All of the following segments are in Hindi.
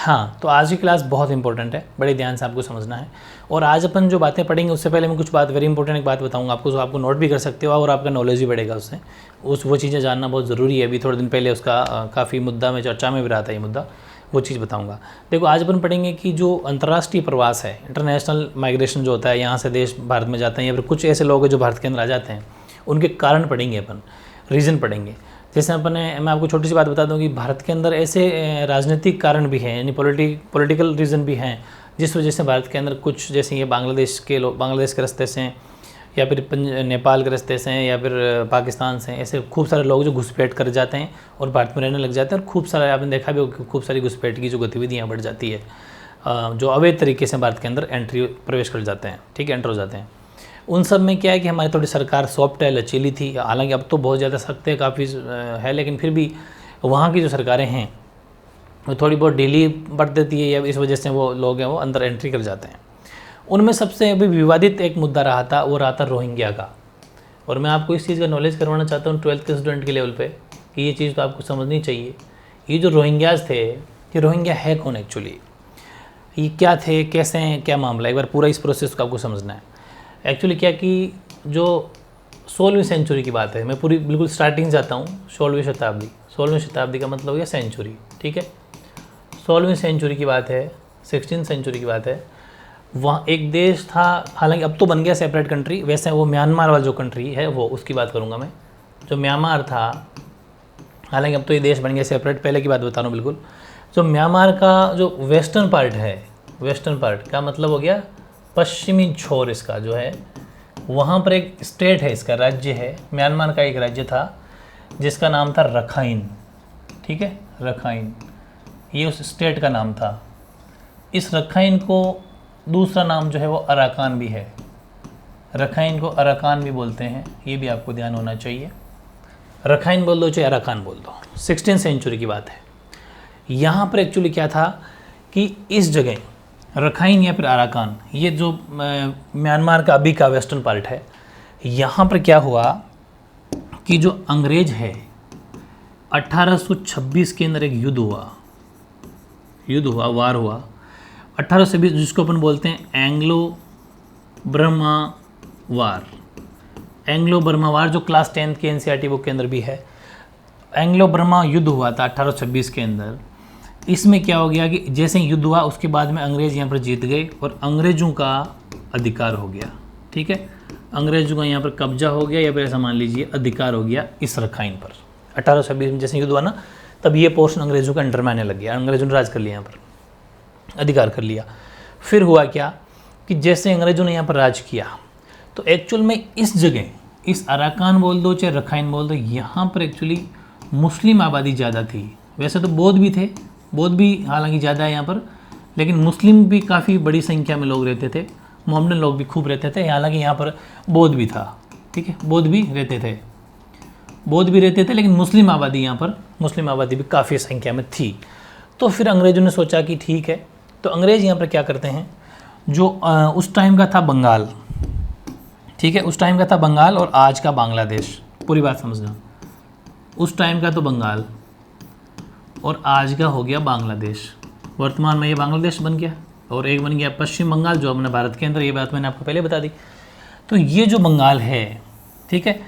हाँ, तो आज की क्लास बहुत इंपॉर्टेंट है, बड़े ध्यान से आपको समझना है। और आज अपन जो बातें पढ़ेंगे उससे पहले मैं कुछ बात वेरी इंपॉर्टेंट एक बात बताऊंगा आपको, जो आपको नोट भी कर सकते हो और आपका नॉलेज भी बढ़ेगा उससे। वो चीज़ें जानना बहुत ज़रूरी है। अभी थोड़े दिन पहले उसका काफ़ी मुद्दा में चर्चा में भी रहा था ये मुद्दा, वो चीज़ बताऊंगा। देखो, आज अपन पढ़ेंगे कि जो अंतर्राष्ट्रीय प्रवास है, इंटरनेशनल माइग्रेशन जो होता है, यहाँ से देश भारत में जाते हैं या फिर कुछ ऐसे लोग हैं जो भारत के अंदर आ जाते हैं, उनके कारण पढ़ेंगे अपन, रीज़न पढ़ेंगे। जैसे मैं आपको छोटी सी बात बता दूं कि भारत के अंदर ऐसे राजनीतिक कारण भी हैं, यानी पॉलिटिकल रीज़न भी हैं, जिस वजह से भारत के अंदर कुछ, जैसे ये बांग्लादेश के लोग बांग्लादेश के रास्ते से या फिर नेपाल के रास्ते से या फिर पाकिस्तान से, ऐसे खूब सारे लोग जो घुसपैठ कर जाते हैं और भारत में रहने लग जाते हैं। और खूब सारा आपने देखा भी होगा, खूब सारी घुसपैठ की जो गतिविधियाँ बढ़ जाती है, जो अवैध तरीके से भारत के अंदर प्रवेश कर जाते हैं, ठीक है, एंटर हो जाते हैं। उन सब में क्या है कि हमारी थोड़ी सरकार सॉफ्ट है, लचीली थी, हालांकि अब तो बहुत ज़्यादा सख्त है, काफ़ी है, लेकिन फिर भी वहाँ की जो सरकारें हैं वो थोड़ी बहुत ढीली बढ़ देती है, या इस वजह से वो लोग हैं वो अंदर एंट्री कर जाते हैं। उनमें सबसे अभी विवादित एक मुद्दा रहा था, वो रहा था रोहिंग्या का। और मैं आपको इस चीज़ का नॉलेज करवाना चाहता हूँ 12th के स्टूडेंट के लेवल पे, कि ये चीज़ तो आपको समझनी चाहिए। ये जो रोहिंग्याज थे, ये रोहिंग्या है कौन एक्चुअली, ये क्या थे, कैसे हैं, क्या मामला है, एक बार पूरा इस प्रोसेस को आपको समझना है। एक्चुअली क्या कि जो 16वीं सेंचुरी की बात है, मैं पूरी बिल्कुल स्टार्टिंग जाता हूँ, 16वीं शताब्दी। 16वीं शताब्दी का मतलब हो गया सेंचुरी, ठीक है। 16वीं सेंचुरी की बात है, 16th सेंचुरी की बात है। वहाँ एक देश था, हालांकि अब तो बन गया सेपरेट कंट्री, वैसे वो म्यांमार वाला जो कंट्री है वो, उसकी बात करूँगा मैं। जो म्यांमार था, हालांकि अब तो ये देश बन गया सेपरेट, पहले की बात बता रहा हूँ बिल्कुल। जो म्यांमार का जो वेस्टर्न पार्ट है, वेस्टर्न पार्ट का मतलब हो गया पश्चिमी छोर इसका जो है, वहाँ पर एक स्टेट है, इसका राज्य है, म्यांमार का एक राज्य था जिसका नाम था रखाइन, ठीक है, रखाइन, ये उस स्टेट का नाम था। इस रखाइन को दूसरा नाम जो है वो अराकान भी है, रखाइन को अराकान भी बोलते हैं, ये भी आपको ध्यान होना चाहिए। रखाइन बोल दो चाहे अराकान बोल दो, 16th सेंचुरी की बात है। यहाँ पर एक्चुअली क्या था कि इस जगह रखाइन या फिर अराकान, ये जो म्यांमार का अभी का वेस्टर्न पार्ट है, यहाँ पर क्या हुआ कि जो अंग्रेज है, 1826 के अंदर एक युद्ध हुआ, वार हुआ 1826, जिसको अपन बोलते हैं एंग्लो बर्मा वार। एंग्लो बर्मा वार जो क्लास 10th के NCERT बुक के अंदर भी है, एंग्लो बर्मा युद्ध हुआ था 1826 के अंदर। इसमें क्या हो गया कि जैसे ही युद्ध हुआ उसके बाद में अंग्रेज़ यहाँ पर जीत गए और अंग्रेज़ों का अधिकार हो गया, ठीक है, अंग्रेज़ों का यहाँ पर कब्जा हो गया, या फिर ऐसा मान लीजिए अधिकार हो गया इस रखाइन पर। 1826 में जैसे युद्ध हुआ ना, तब ये पोर्शन अंग्रेज़ों का अंडर में आने लग गया, अंग्रेज़ों ने राज कर लिया, यहाँ पर अधिकार कर लिया। फिर हुआ क्या कि जैसे अंग्रेज़ों ने यहाँ पर राज किया, तो एक्चुअल में इस जगह, इस अराकान बोल दो चाहे रखाइन बोल दो, यहाँ पर एक्चुअली मुस्लिम आबादी ज़्यादा थी। वैसे तो बौद्ध भी थे, बौद्ध भी हालांकि ज़्यादा है यहाँ पर, लेकिन मुस्लिम भी काफ़ी बड़ी संख्या में लोग रहते थे, मोहम्मदन लोग भी खूब रहते थे। हालांकि यहाँ पर बौद्ध भी था, ठीक है, बौद्ध भी रहते थे, लेकिन मुस्लिम आबादी यहाँ पर, मुस्लिम आबादी भी काफ़ी संख्या में थी। तो फिर अंग्रेज़ों ने सोचा कि ठीक है, तो अंग्रेज़ यहाँ पर क्या करते हैं, जो उस टाइम का था बंगाल, ठीक है, उस टाइम का था बंगाल और आज का बांग्लादेश, पूरी बात समझना, उस टाइम का तो बंगाल और आज का हो गया बांग्लादेश। वर्तमान में ये बांग्लादेश बन गया, और एक बन गया पश्चिम बंगाल जो अपने भारत के अंदर, ये बात मैंने आपको पहले बता दी। तो ये जो बंगाल है, ठीक है,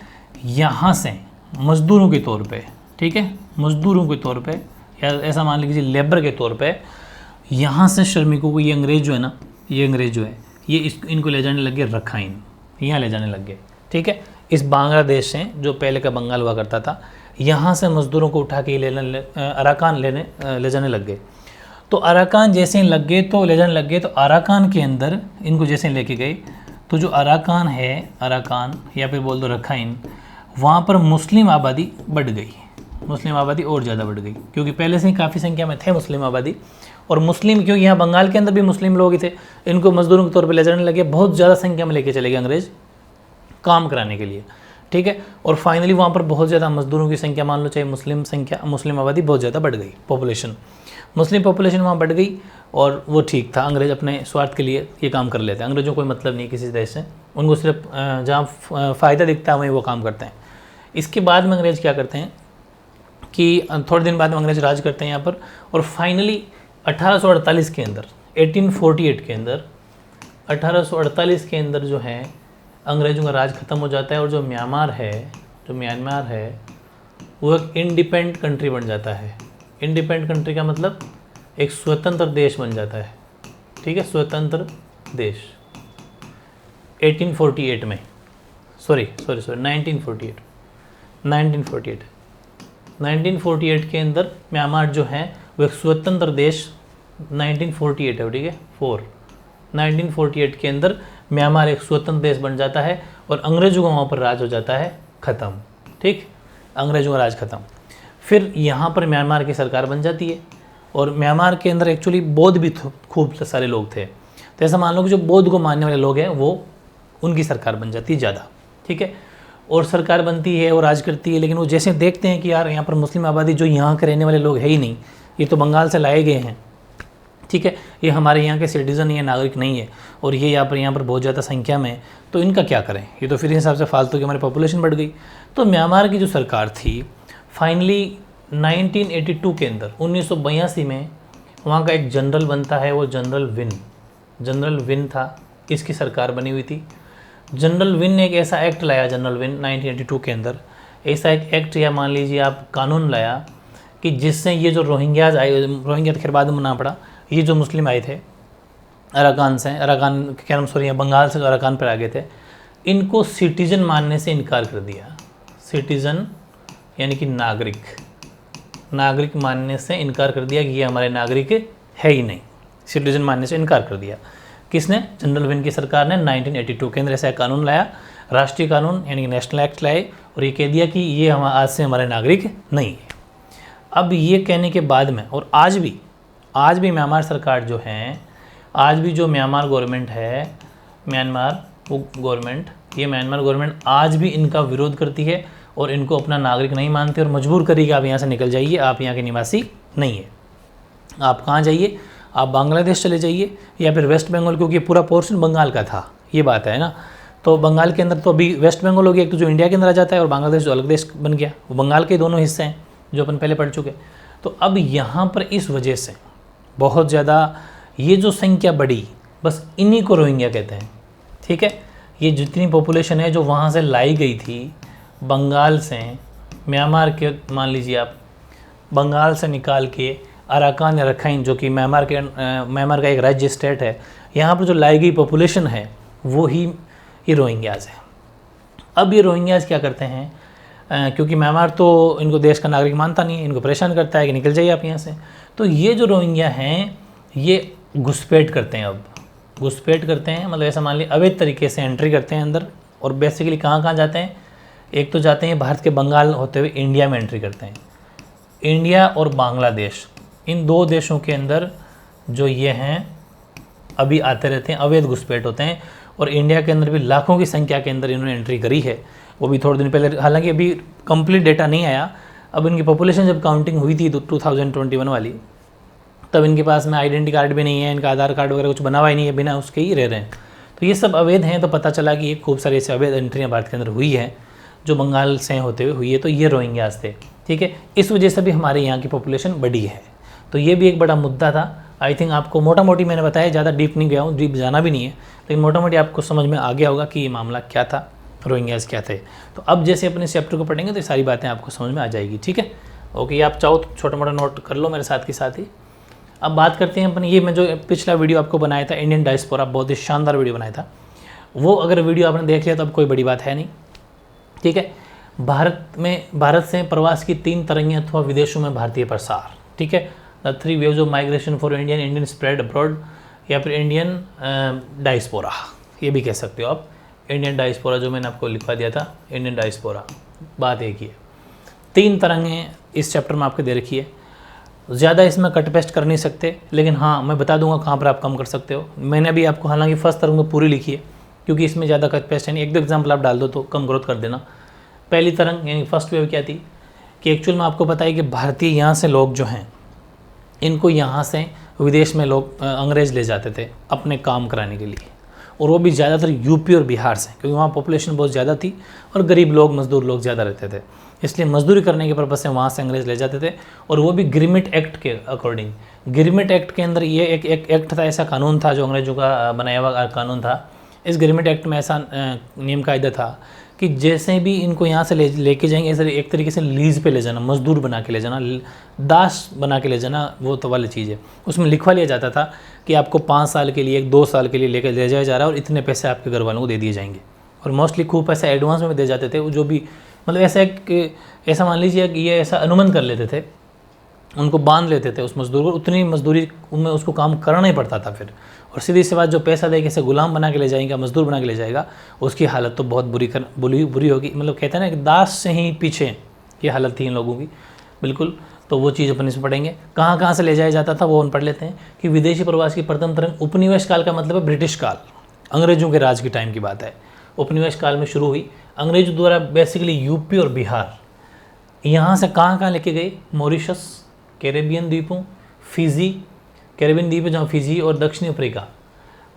यहाँ से मज़दूरों के तौर पे, ठीक है, मज़दूरों के तौर पे, या ऐसा मान लीजिए लेबर के तौर पे, यहाँ से श्रमिकों को ये अंग्रेज़ जो है ना, ये अंग्रेज़ जो है ये इनको ले जाने लग गए रखाइन, यहाँ ले जाने लग गए, ठीक है। इस बांग्लादेश से जो पहले का बंगाल हुआ करता था, यहाँ से मज़दूरों को उठा के अराकान ले जाने लग गए। तो अराकान जैसे लग गए तो ले जाने लग गए, तो अराकान के अंदर इनको जैसे लेके गए, तो जो अराकान है, अराकान या फिर बोल दो रखाइन, वहाँ पर मुस्लिम आबादी बढ़ गई, मुस्लिम आबादी और ज़्यादा बढ़ गई, क्योंकि पहले से ही काफ़ी संख्या में थे मुस्लिम आबादी। और मुस्लिम, क्योंकि यहाँ बंगाल के अंदर भी मुस्लिम लोग ही थे, इनको मज़दूरों के तौर पर ले जाने लगे, बहुत ज़्यादा संख्या में लेके चले गए अंग्रेज़ काम कराने के लिए, ठीक है। और फाइनली वहाँ पर बहुत ज़्यादा मज़दूरों की संख्या, मान लो चाहे मुस्लिम आबादी बहुत ज़्यादा बढ़ गई, मुस्लिम पॉपुलेशन वहाँ बढ़ गई, और वो ठीक था, अंग्रेज़ अपने स्वार्थ के लिए ये काम कर लेते हैं, अंग्रेज़ों को कोई मतलब नहीं किसी देश से, उनको सिर्फ जहाँ फ़ायदा दिखता है वहीं वो काम करते हैं। इसके बाद में अंग्रेज़ क्या करते हैं कि थोड़े दिन बाद में अंग्रेज़ राज करते हैं यहाँ पर, और फाइनली 1848 के अंदर, 1848 के अंदर, 1848 के अंदर जो है अंग्रेज़ों का राज ख़त्म हो जाता है और जो म्यांमार है वो एक इंडिपेंडेंट कंट्री बन जाता है। इंडिपेंडेंट कंट्री का मतलब एक स्वतंत्र देश बन जाता है, ठीक है, स्वतंत्र देश 1848 में, सॉरी 1948 के अंदर म्यांमार जो है वो एक स्वतंत्र देश 1948 है, ठीक है, 1948 के अंदर म्यांमार एक स्वतंत्र देश बन जाता है और अंग्रेज़ों का वहाँ पर राज हो जाता है ख़त्म, ठीक, अंग्रेज़ों का राज ख़त्म। फिर यहाँ पर म्यांमार की सरकार बन जाती है और म्यांमार के अंदर एक्चुअली बौद्ध भी खूब सारे लोग थे, तो ऐसा मान लो कि जो बौद्ध को मानने वाले लोग हैं वो उनकी सरकार बन जाती है ज़्यादा, ठीक है, और सरकार बनती है और राज करती है। लेकिन वो जैसे देखते हैं कि यार यहाँ पर मुस्लिम आबादी जो यहाँ के रहने वाले लोग है ही नहीं, ये तो बंगाल से लाए गए हैं, ठीक है, ये हमारे यहाँ के सिटीज़न या नागरिक नहीं है और ये यहाँ पर बहुत ज़्यादा संख्या में, तो इनका क्या करें, ये तो फिर इस हिसाब से फालतू की हमारी पॉपुलेशन बढ़ गई। तो म्यांमार की जो सरकार थी फाइनली 1982 के अंदर 1982 में वहाँ का एक जनरल बनता है, वो जनरल विन था, इसकी सरकार बनी हुई थी। जनरल विन ने एक ऐसा एक्ट लाया, जनरल विन 1982 के अंदर ऐसा एक एक्ट या मान लीजिए आप कानून लाया कि जिससे ये जो रोहिंग्याज आए, रोहिंग्या तो खैर बाद में मना पड़ा, ये जो मुस्लिम आए थे अराकान से, अराकान क्या नाम सॉरी बंगाल से अराकान पर आ गए थे, इनको सिटीज़न मानने से इनकार कर दिया। सिटीज़न यानी कि नागरिक मानने से इनकार कर दिया कि ये हमारे नागरिक है ही नहीं, सिटीज़न मानने से इनकार कर दिया। किसने? जनरल विन की सरकार ने 1982 के अंदर ऐसा कानून लाया, राष्ट्रीय कानून यानी कि नेशनल एक्ट लाए और ये कह दिया कि ये हम आज से हमारे नागरिक नहीं है। अब ये कहने के बाद में और आज भी म्यांमार सरकार जो है, आज भी जो म्यांमार गवर्नमेंट है, म्यांमार गवर्नमेंट आज भी इनका विरोध करती है और इनको अपना नागरिक नहीं मानते और मजबूर करेगी आप यहाँ से निकल जाइए, आप यहाँ के निवासी नहीं है, आप कहाँ जाइए, आप बांग्लादेश चले जाइए या फिर वेस्ट बंगाल, क्योंकि पूरा पोर्शन बंगाल का था, ये बात है ना। तो बंगाल के अंदर तो अभी वेस्ट बंगाल हो गया, एक तो जो इंडिया के अंदर आ जाता है और बांग्लादेश जो अलग देश बन गया, वो बंगाल के दोनों हिस्से हैं जो अपन पहले पढ़ चुके। तो अब यहाँ पर इस वजह से बहुत ज़्यादा ये जो संख्या बढ़ी, बस इन्हीं को रोहिंग्या कहते हैं, ठीक है। ये जितनी पॉपुलेशन है जो वहाँ से लाई गई थी बंगाल से, म्यांमार के मान लीजिए आप बंगाल से निकाल के अराकान या रखाइन जो कि म्यांमार का एक राज्य स्टेट है, यहाँ पर जो लाई गई पॉपुलेशन है वो ही ये रोहिंग्याज है। अब ये रोहिंग्याज क्या करते हैं, क्योंकि म्यांमार तो इनको देश का नागरिक मानता नहीं है, इनको परेशान करता है कि निकल जाइए आप यहाँ से। तो ये जो रोहिंग्या हैं ये घुसपैठ करते हैं, अब घुसपैठ करते हैं मतलब ऐसा मान लीजिए अवैध तरीके से एंट्री करते हैं अंदर। और बेसिकली कहाँ जाते हैं, एक तो जाते हैं भारत के बंगाल होते हुए इंडिया में एंट्री करते हैं। इंडिया और बांग्लादेश, इन दो देशों के अंदर जो ये हैं अभी आते रहते हैं, अवैध घुसपैठ होते हैं। और इंडिया के अंदर भी लाखों की संख्या के अंदर इन्होंने एंट्री करी है, वो भी थोड़े दिन पहले, हालांकि अभी कंप्लीट डेटा नहीं आया। अब इनकी पॉपुलेशन जब काउंटिंग हुई थी 2021 वाली, तब इनके पास में आइडेंटिटी कार्ड भी नहीं है, इनका आधार कार्ड वगैरह कुछ बना हुआ ही नहीं है, बिना उसके ही रह रहे हैं। तो ये सब अवैध हैं। तो पता चला कि ये खूब सारी ऐसे अवैध एंट्रियाँ भारत के अंदर हुई है जो बंगाल से होते हुए हुई है। तो ये रोहिंग्याज थे, ठीक है। इस वजह से भी हमारे यहाँ की पॉपुलेशन बढ़ी है। तो ये भी एक बड़ा मुद्दा था। आई थिंक आपको मोटा मोटी मैंने बताया, ज़्यादा डीप नहीं गया हूँ, डीप जाना भी नहीं है, लेकिन मोटा मोटी आपको समझ में आ गया होगा कि ये मामला क्या था, रोहिंग्याज क्या थे। तो अब जैसे अपने इस चैप्टर को पढ़ेंगे तो ये सारी बातें आपको समझ में आ जाएगी, ठीक है। ओके, आप चाहो तो छोटा मोटा नोट कर लो मेरे साथ के साथ ही। अब बात करते हैं अपन, ये मैं जो पिछला वीडियो आपको बनाया था इंडियन डायस्पोरा, बहुत ही शानदार वीडियो बनाया था, वो अगर वीडियो आपने देख लिया तो अब कोई बड़ी बात है नहीं, ठीक है। भारत से प्रवास की 3 तरंगें अथवा विदेशों में भारतीय प्रसार, ठीक है। The 3 waves of migration for Indian spread abroad, या फिर इंडियन डायस्पोरा, ये भी कह सकते हो आप। इंडियन डायस्पोरा जो मैंने आपको लिखवा दिया था, इंडियन डायस्पोरा, बात एक ही है। 3 तरंगें इस चैप्टर में आपके दे रखी है। ज़्यादा इसमें कट पेस्ट कर नहीं सकते, लेकिन हाँ मैं बता दूंगा कहाँ पर आप कम कर सकते हो। मैंने अभी आपको हालांकि फर्स्ट तरंग में पूरी लिखी है, क्योंकि इसमें ज़्यादा कट पेस्ट है नहीं। एक दो एग्जाम्पल आप डाल दो तो कम ग्रोथ कर देना। पहली तरंग यानी फर्स्ट वेव क्या थी कि एक्चुअल में आपको पता है कि भारतीय यहाँ से लोग जो हैं, इनको यहाँ से विदेश में लोग अंग्रेज़ ले जाते थे अपने काम कराने के लिए, और वो भी ज़्यादातर यूपी और बिहार से, क्योंकि वहाँ पॉपुलेशन बहुत ज़्यादा थी और गरीब लोग, मजदूर लोग ज़्यादा रहते थे, इसलिए मजदूरी करने के पर्पज़ से वहाँ से अंग्रेज़ ले जाते थे। और वो भी ग्रिमिट एक्ट के अकॉर्डिंग। गिरमिट एक्ट के अंदर ये एक एक्ट था, ऐसा कानून था जो अंग्रेजों का बनाया हुआ कानून था। इस गिरमिट एक्ट में ऐसा नियम कायदा था कि जैसे भी इनको यहाँ से लेके जाएंगे, ऐसे एक तरीके से लीज पे ले जाना, मजदूर बना के ले जाना, दास बना के ले जाना, वो तो वाली चीज़ है। उसमें लिखवा लिया जाता था कि आपको 5 साल के लिए, 2 साल के लिए लेकर ले जाया जा रहा है और इतने पैसे आपके घर वालों को दे दिए जाएंगे। और मोस्टली खूब पैसा एडवांस में दे जाते थे। जो भी मतलब ऐसा मान लीजिए कि ये ऐसा अनुमान कर लेते थे, उनको बांध लेते थे उस मजदूर को, उतनी मजदूरी उनमें उसको काम करना ही पड़ता था फिर। और सीधी सी बात, जो पैसा दे के गुलाम बना के ले जाएगा, मजदूर बना के ले जाएगा, उसकी हालत तो बहुत बुरी होगी। मतलब कहते हैं ना कि दास से ही पीछे ये हालत थी इन लोगों की, बिल्कुल। तो वो चीज़ अपन इसमें पढ़ेंगे। कहाँ से ले जाया जाता था वो हम पढ़ लेते हैं कि विदेशी प्रवास की प्रथम तरंग उपनिवेश काल का मतलब है ब्रिटिश काल, अंग्रेजों के राज के टाइम की बात है। उपनिवेश काल में शुरू हुई अंग्रेजों द्वारा बेसिकली यूपी और बिहार, यहाँ से कहाँ लेके गए, मॉरिशस, कैरेबियन द्वीपों, फिजी, कैरेबियन द्वीप जहाँ फिजी और दक्षिणी अफ्रीका,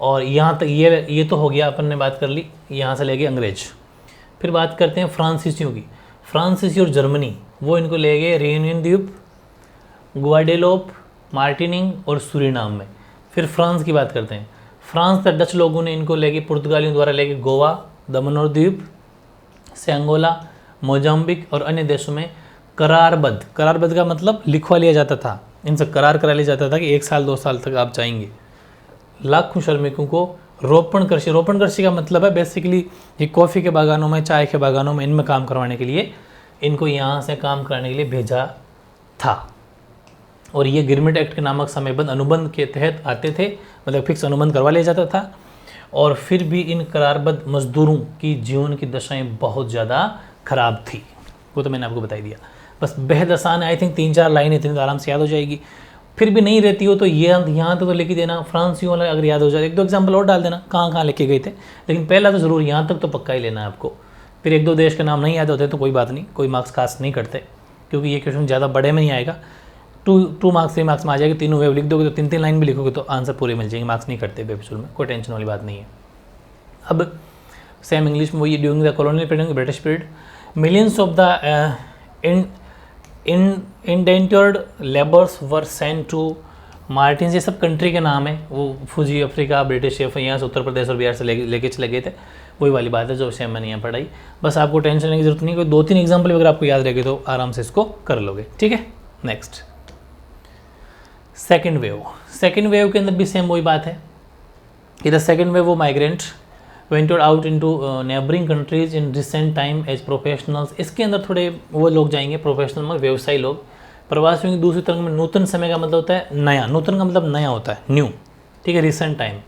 और यहाँ तक ये तो हो गया, अपन ने बात कर ली, यहाँ से ले गए अंग्रेज। फिर बात करते हैं फ्रांसीसियों की। फ्रांसीसी और जर्मनी वो इनको ले गए रेयूनियन द्वीप, ग्वाडेलोप, मार्टिनिक और सूरीनाम में। फिर फ्रांस की बात करते हैं। फ्रांस तक डच लोगों ने इनको ले गए, पुर्तगालियों द्वारा ले गए गोवा, दमन और द्वीप, सेंगोला, मोजाम्बिक और अन्य देशों में करारबद्ध का मतलब लिखवा लिया जाता था, इनसे करार करा लिया जाता था कि 1 साल 2 साल तक आप जाएंगे। लाखों श्रमिकों को रोपण कृषि का मतलब है बेसिकली ये कॉफ़ी के बागानों में, चाय के बागानों में, इनमें काम करवाने के लिए इनको यहाँ से काम कराने के लिए भेजा था। और ये गिरमिट एक्ट के नामक समयबद्ध अनुबंध के तहत आते थे, मतलब फिक्स अनुबंध करवा लिया जाता था। और फिर भी इन करारबद्ध मजदूरों की जीवन की दशाएं बहुत ज़्यादा खराब थी, वो तो मैंने आपको बता दिया। बस बेहद आसान है, आई थिंक 3-4 लाइन इतनी तो आराम से याद हो जाएगी। फिर भी नहीं रहती हो तो ये यहाँ तो लिख ही देना, फ्रांसियों वाला अगर याद हो जाए, 1-2 एग्जाम्पल और डाल देना कहाँ लेके गए थे, लेकिन पहला तो ज़रूर यहाँ तक तो पक्का ही लेना है आपको। फिर 1-2 देश के नाम नहीं याद होते तो कोई बात नहीं, कोई मार्क्स खास नहीं करते, क्योंकि ये क्वेश्चन ज़्यादा बड़े में नहीं आएगा। 2 मार्क्स 3 मार्क्स में आ जाएगी। तीनों वेव लिख दोगे तो 3-3 लाइन भी लिखोगे तो आंसर पूरे मिल जाएंगे, मार्क्स नहीं करते बेफिजुल में, कोई टेंशन वाली बात नहीं है। अब सेम इंग्लिश में वही, during the colonial period, British period, millions of the indentured labours were sent to Martins. ये सब कंट्री के नाम है, वो फुजी, अफ्रीका, ब्रिटिश, यहाँ से उत्तर प्रदेश और बिहार से लेके चले गए थे, वही वाली बात है जो सेम मैंने यहाँ पढ़ाई। बस आपको टेंशन लेने की जरूरत नहीं, कोई 2-3 एग्जाम्पल अगर आपको याद रहेगी तो आराम से इसको कर लोगे, ठीक है। नेक्स्ट सेकेंड वेव के अंदर भी सेम वही बात है कि द सेकेंड वेव वो migrant ventured out into neighbouring countries in recent time as professionals. इसके अंदर थोड़े वो लोग जाएंगे, प्रोफेशनल में व्यवसायी लोग। प्रवासियों की दूसरी तरफ में नूतन समय का मतलब होता है नया, नूतन का मतलब नया होता है, न्यू, ठीक है, रिसेंट टाइम।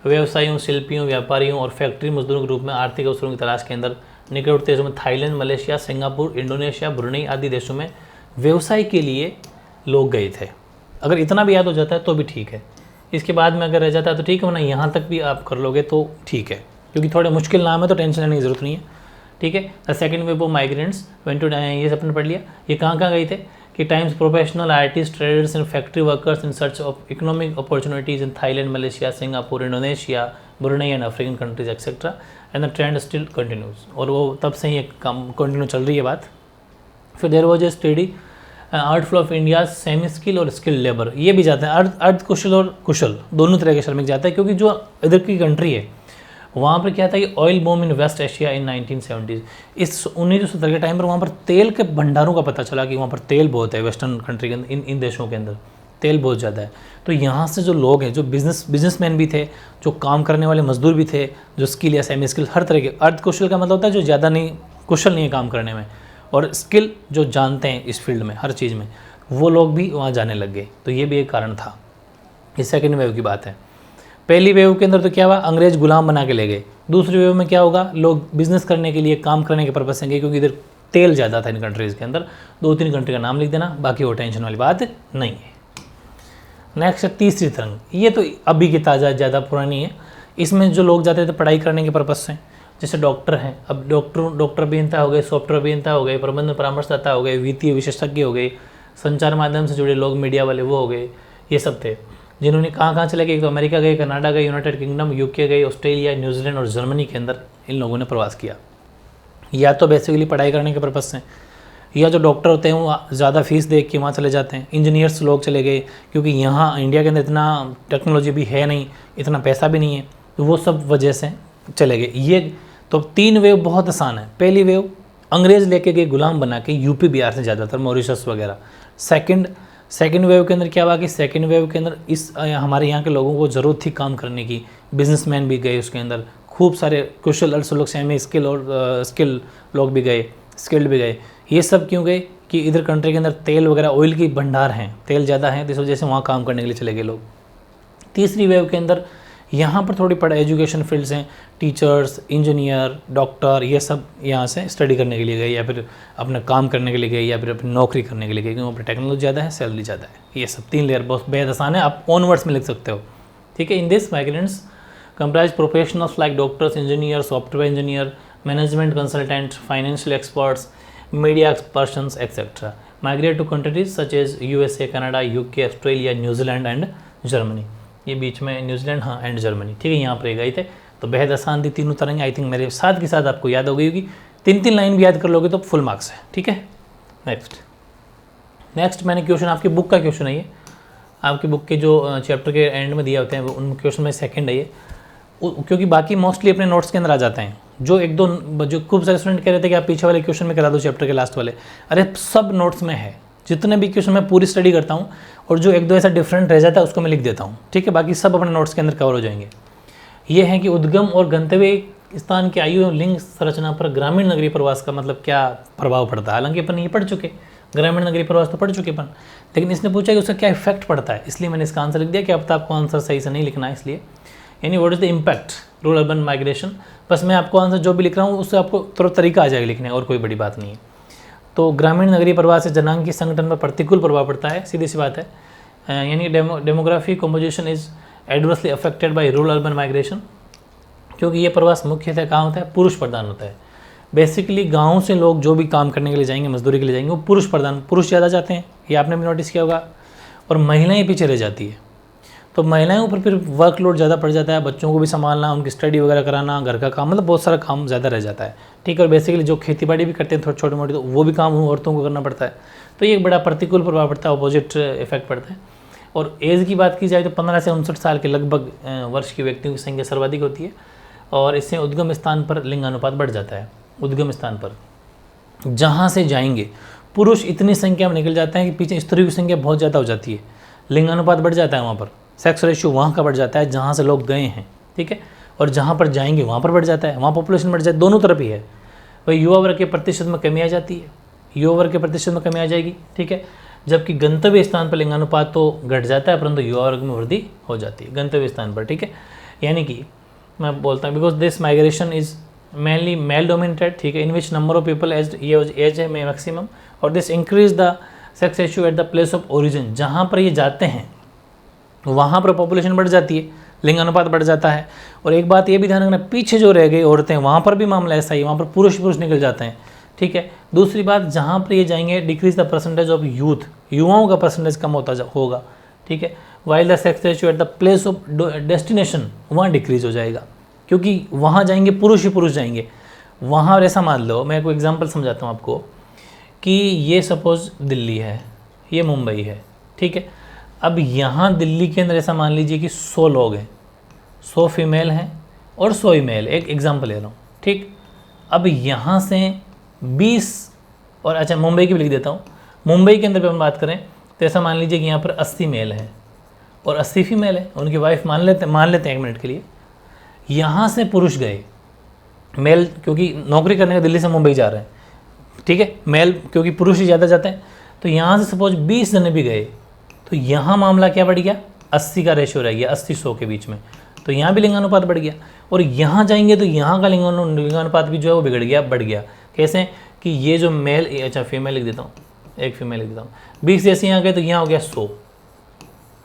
व्यवसायियों, शिल्पियों, व्यापारियों और फैक्ट्री मजदूरों के रूप में आर्थिक अवसरों की तलाश के अंदर निकटवर्ती देशों में Thailand, Malaysia, Singapore, Indonesia, Brunei आदि देशों में व्यवसाय के लिए लोग गए थे। अगर इतना भी याद हो जाता है तो भी ठीक है, इसके बाद में अगर रह जाता है तो ठीक है, वरना यहाँ तक भी आप कर लोगे तो ठीक है, क्योंकि थोड़े मुश्किल नाम है तो टेंशन लेने की जरूरत नहीं है, ठीक है। The second wave of migrants went to, ये सब ने पढ़ लिया। ये कहाँ गए थे कि times professional artist, traders and factory workers in search of economic opportunities in Thailand, Malaysia, Singapore, Indonesia, Brunei and African countries etcetera, and the trend still continues. और वो तब से ही कंटिन्यू चल रही है बात। फिर there was a steady outflow of India semi skill और स्किल लेबर, ये भी जाते हैं, अर्ध कुशल और कुशल दोनों तरह के श्रमिक जाते हैं, क्योंकि जो इधर की कंट्री है वहाँ पर क्या था कि oil boom in West Asia in 1970s। इस 1970 के टाइम पर वहाँ पर तेल के भंडारों का पता चला कि वहाँ पर तेल बहुत है, वेस्टर्न कंट्री के अंदर, इन देशों के अंदर तेल बहुत ज़्यादा है। तो यहाँ से जो लोग हैं, जो बिजनेसमैन भी थे, जो काम करने वाले मजदूर भी थे, जो स्किल या सेमी स्किल हर तरह के, अर्ध कुशल का मतलब होता है जो ज़्यादा नहीं कुशल नहीं है काम करने में, और स्किल जो जानते हैं इस फील्ड में हर चीज़ में, वो लोग भी वहाँ जाने लग गए। तो ये भी एक कारण था। ये सेकेंड वेव की बात है। पहली वेव के अंदर तो क्या हुआ, अंग्रेज गुलाम बना के ले गए। दूसरी वेव में क्या होगा, लोग बिजनेस करने के लिए, काम करने के पर्पज से गए, क्योंकि इधर तेल ज़्यादा था इन कंट्रीज़ के अंदर। 2-3 कंट्री का नाम लिख देना, बाकी वो टेंशन वाली बात नहीं है। नेक्स्ट है तीसरी तरंग। ये तो अभी की ताज़ा, ज़्यादा पुरानी है। इसमें जो लोग जाते थे पढ़ाई करने के पर्पज से, जैसे डॉक्टर हैं, अब डॉक्टर अभियंता हो गए, सॉफ्टवेयर अभियंता हो गए, प्रबंधन परामर्शदाता हो गए, वित्तीय विशेषज्ञ हो गए, संचार माध्यम से जुड़े लोग, मीडिया वाले वो हो गए, ये सब थे जिन्होंने कहाँ चले गए। एक तो अमेरिका गए, कनाडा गए, यूनाइटेड किंगडम, यूके गए, ऑस्ट्रेलिया, न्यूजीलैंड और जर्मनी के अंदर इन लोगों ने प्रवास किया, या तो बेसिकली पढ़ाई करने के पर्पज से, या जो डॉक्टर होते हैं वो ज़्यादा फीस देख के वहाँ चले जाते हैं, इंजीनियर्स लोग चले गए, क्योंकि यहाँ इंडिया के अंदर इतना टेक्नोलॉजी भी है नहीं, इतना पैसा भी नहीं है, तो वो सब वजह से चले गए। ये तो 3 वेव बहुत आसान है। पहली वेव अंग्रेज़ लेके गए गुलाम बना के यूपी बिहार से, ज़्यादातर मॉरिशस वगैरह। सेकंड वेव के अंदर क्या हुआ कि सेकंड वेव के अंदर इस हमारे यहाँ के लोगों को ज़रूरत थी काम करने की, बिजनेसमैन भी गए उसके अंदर, खूब सारे कुशल अर्स लोग, सेमी स्किल और स्किल लोग भी गए, स्किल्ड भी गए। ये सब क्यों गए कि इधर कंट्री के अंदर तेल वगैरह, ऑयल की भंडार हैं, तेल ज़्यादा हैं, तो इस वजह से वहाँ काम करने के लिए चले गए लोग। तीसरी वेव के अंदर यहाँ पर थोड़ी पढ़ाई एजुकेशन फील्ड्स हैं, टीचर्स, इंजीनियर, डॉक्टर, ये सब यहाँ से स्टडी करने के लिए गए, या फिर अपना काम करने के लिए गए, या फिर अपनी नौकरी करने के लिए गए, क्योंकि वहाँ पर टेक्नोलॉजी ज़्यादा है, सैलरी ज़्यादा है। ये सब 3 लेयर बहुत बेहद आसान है, आप ऑन वर्ड्स में लिख सकते हो, ठीक है। In this migrants comprise professionals like doctors, engineers, software engineer, management consultant, financial experts, media persons, etc. Migrate to countries such as USA, Canada, UK, Australia, New Zealand and Germany. ये बीच में न्यूजीलैंड, हाँ, एंड जर्मनी, ठीक है, यहाँ पर गए थे। तो बेहद आसान थी तीनों तरह। आई थिंक मेरे साथ के साथ आपको याद हो गई होगी, 3 लाइन भी याद कर लोगे तो फुल मार्क्स है, ठीक है। नेक्स्ट मैंने क्वेश्चन, आपकी बुक का क्वेश्चन है ये, आपकी बुक के जो चैप्टर के एंड में दिए होते हैं उन क्वेश्चन में सेकंड है ये, क्योंकि बाकी मोस्टली अपने नोट्स के अंदर आ जाते हैं। जो 1-2 जो खूब सारे स्टूडेंट कह रहे थे कि आप पीछे वाले क्वेश्चन में करा दो चैप्टर के लास्ट वाले, अरे सब नोट्स में है, जितने भी क्वेश्चन मैं पूरी स्टडी करता हूँ, और जो 1-2 ऐसा डिफरेंट रह जाता है उसको मैं लिख देता हूँ, ठीक है। बाकी सब अपने नोट्स के अंदर कवर हो जाएंगे। ये है कि उद्गम और गंतव्य स्थान की आयु लिंग संरचना पर ग्रामीण नगरीय प्रवास का मतलब क्या प्रभाव पड़ता है। हालांकि अपन ये पढ़ चुके, ग्रामीण नगरीय प्रवास तो पढ़ चुके अपन, लेकिन इसने पूछा कि उसका क्या इफेक्ट पड़ता है, इसलिए मैंने इसका आंसर लिख दिया कि अब तो आपको आंसर सही से नहीं लिखना है, इसलिए यानी what is the impact rural urban migration. बस मैं आपको आंसर जो भी लिख रहा हूँ उससे आपको तुरंत तरीका आ जाएगा लिखने, और कोई बड़ी बात नहीं है। तो ग्रामीण नगरीय प्रवास से जनांग की संगठन पर प्रतिकूल प्रभाव पड़ता है, सीधी सी बात है। यानी demography composition is adversely affected bye rural urban migration, क्योंकि ये प्रवास मुख्यतः कहाँ होता है, पुरुष प्रधान होता है। बेसिकली गाँव से लोग जो भी काम करने के लिए जाएंगे, मजदूरी के लिए जाएंगे, वो पुरुष प्रधान, पुरुष ज़्यादा जाते हैं, ये आपने भी नोटिस किया होगा, और महिलाएं पीछे रह जाती है। तो महिलाओं पर फिर वर्कलोड ज़्यादा पड़ जाता है, बच्चों को भी संभालना, उनकी स्टडी वगैरह कराना, घर का काम, मतलब बहुत सारा काम ज़्यादा रह जाता है, ठीक है। और बेसिकली जो खेती बाड़ी भी करते हैं थोड़ी छोटी मोटी, तो वो भी काम औरतों को करना पड़ता है। तो ये एक बड़ा प्रतिकूल प्रभाव पड़ता है, अपोजिट इफेक्ट पड़ता है। और एज की बात की जाए तो 15 से 59 साल के लगभग वर्ष के व्यक्तियों की संख्या सर्वाधिक होती है, और इससे उद्गम स्थान पर लिंगानुपात बढ़ जाता है। उद्गम स्थान पर जहाँ से जाएंगे पुरुष इतनी संख्या में निकल जाते हैं कि पीछे स्त्रियों की संख्या बहुत ज़्यादा हो जाती है, लिंगानुपात बढ़ जाता है, वहाँ पर सेक्स रेशियो वहाँ का बढ़ जाता है जहाँ से लोग गए हैं, ठीक है। और जहाँ पर जाएंगे वहाँ पर बढ़ जाता है, वहाँ पॉपुलेशन बढ़ जाती है, दोनों तरफ ही है। वही युवा वर्ग के प्रतिशत में कमी आ जाती है, युवा वर्ग के प्रतिशत में कमी आ जाएगी, ठीक है। जबकि गंतव्य स्थान पर लिंगानुपात तो घट जाता है, परंतु युवा वर्ग में वृद्धि हो जाती है गंतव्य स्थान पर, ठीक है। यानी कि मैं बोलता हूँ because this migration is mainly male dominated, ठीक है, in which number of people age है मैक्सिमम, और this increase the sex ratio at the place of origin. जहाँ पर ये जाते हैं वहाँ पर पॉपुलेशन बढ़ जाती है, लिंगानुपात बढ़ जाता है। और एक बात ये भी ध्यान रखना, पीछे जो रह गई औरतें, वहाँ पर भी मामला ऐसा ही, वहाँ पर पुरुष निकल जाते हैं, ठीक है। दूसरी बात, जहाँ पर ये जाएंगे decrease the percentage of youth, युवाओं का परसेंटेज कम होता होगा, ठीक है। While the sex ratio at the place of destination वहाँ डिक्रीज हो जाएगा, क्योंकि वहाँ जाएंगे पुरुष ही पुरुष जाएंगे। वहाँ ऐसा मान लो, मैं कोई एग्जांपल समझाता हूँ आपको, कि ये सपोज़ दिल्ली है, ये मुंबई है, ठीक है। अब यहाँ दिल्ली के अंदर ऐसा मान लीजिए कि 100 लोग हैं, 100 फीमेल हैं और 100 ही मेल, एक एग्जांपल ले रहा हूँ, ठीक। अब यहाँ से 20, और अच्छा मुंबई की भी लिख देता हूँ, मुंबई के अंदर भी हम बात करें तो ऐसा मान लीजिए कि यहाँ पर 80 मेल हैं और 80 फीमेल है, उनकी वाइफ मान लेते हैं 1 मिनट के लिए। यहाँ से पुरुष गए, मेल क्योंकि नौकरी करने का दिल्ली से मुंबई जा रहे हैं, ठीक है, मेल क्योंकि पुरुष ही ज़्यादा जाते हैं, तो यहाँ से सपोज 20 जने भी गए, तो यहाँ मामला क्या बढ़ गया, 80 का रेशियो रह गया, 80-100 के बीच में, तो यहाँ भी लिंगानुपात बढ़ गया। और यहाँ जाएंगे तो यहाँ का लिंगानुपात भी जो है वो बिगड़ गया, बढ़ गया। कैसे कि ये जो मेल, अच्छा फीमेल लिख देता हूँ, एक फीमेल लिख देता हूँ, 20 जैसे यहाँ गए तो यहाँ हो गया 100,